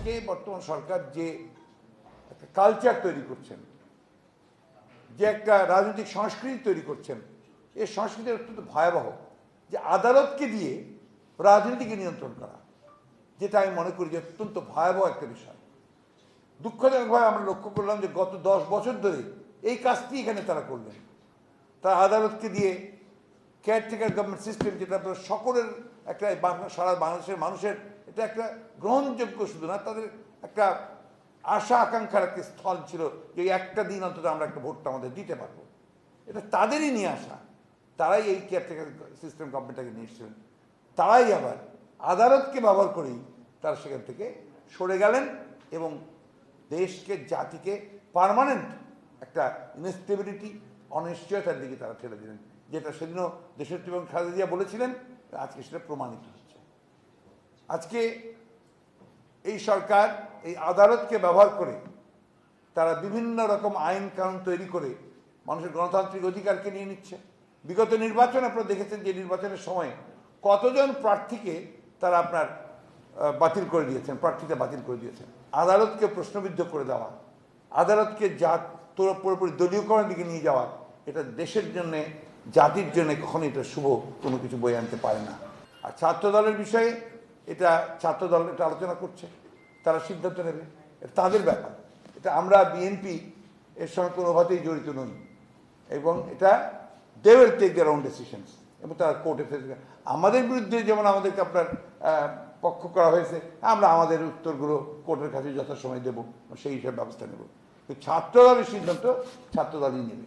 আজকে বর্তমান সরকার যে একটা কালচার তৈরি করছেন, যে একটা রাজনৈতিক সংস্কৃতি তৈরি করছেন, এই সংস্কৃতি অত্যন্ত ভয়াবহ। যে আদালতকে দিয়ে রাজনীতিকে নিয়ন্ত্রণ করা, যেটা আমি মনে করি যে অত্যন্ত ভয়াবহ একটা বিষয়। দুঃখজনকভাবে আমরা লক্ষ্য করলাম যে গত 10 বছর ধরে এই কাজটি এখানে তারা করলেন। তারা আদালতকে দিয়ে কেয়ারটেকার গভর্নমেন্ট সিস্টেম, যেটা সকলের একটা সারা বাংলাদেশের মানুষের এটা একটা গ্রহণযোগ্য, শুধু না, তাদের একটা আশা আকাঙ্ক্ষার একটা স্থল ছিল যে একটা দিন অন্তত আমরা একটা ভোটটা আমাদের দিতে পারবো। এটা তাদেরই নিয়ে আসা, তারাই এই কেয়ারটেকার সিস্টেম গভর্নমেন্টটাকে নিয়ে এসেছিলেন। তারাই আবার আদালতকে ব্যবহার করেই তারা সেখান থেকে সরে গেলেন এবং দেশকে, জাতিকে পার্মানেন্ট একটা ইনস্টেবিলিটি, অনিশ্চয়তার দিকে তারা ঠেলে দিলেন, যেটা সেদিনও দেশনেত্রী এবং খালেদা জিয়া বলেছিলেন, আজকে সেটা প্রমাণিত হচ্ছে। আজকে এই সরকার এই আদালতকে ব্যবহার করে তারা বিভিন্ন রকম আইন কানুন তৈরি করে মানুষের গণতান্ত্রিক অধিকারকে নিয়ে নিচ্ছে। বিগত নির্বাচন আপনারা দেখেছেন যে নির্বাচনের সময় কতজন প্রার্থীকে তারা আপনার বাতিল করে দিয়েছেন, প্রার্থীতা বাতিল করে দিয়েছেন। আদালতকে প্রশ্নবিদ্ধ করে দেওয়া, আদালতকে পুরোপুরি দলীয়করণের দিকে নিয়ে যাওয়া, এটা দেশের জন্যে, জাতির জন্য কখনো এটা শুভ কোনো কিছু বয়ে আনতে পারে না। আর ছাত্রদলের বিষয়ে এটা ছাত্রদল এটা আলোচনা করছে, তারা সিদ্ধান্ত নেবে, এটা তাদের ব্যাপার। এটা আমরা বিএনপি এর সঙ্গে কোনোভাবেই জড়িত নই এবং এটা they will take their own decisions এবং তারা কোর্টে ফেসবে। আমাদের বিরুদ্ধে যেমন আমাদেরকে আপনার পক্ষ করা হয়েছে, আমরা আমাদের উত্তরগুলো কোর্টের কাছে যথাসময় দেবো, সেই হিসাবে ব্যবস্থা নেব। ছাত্রদলের সিদ্ধান্ত ছাত্রদলই নেবে।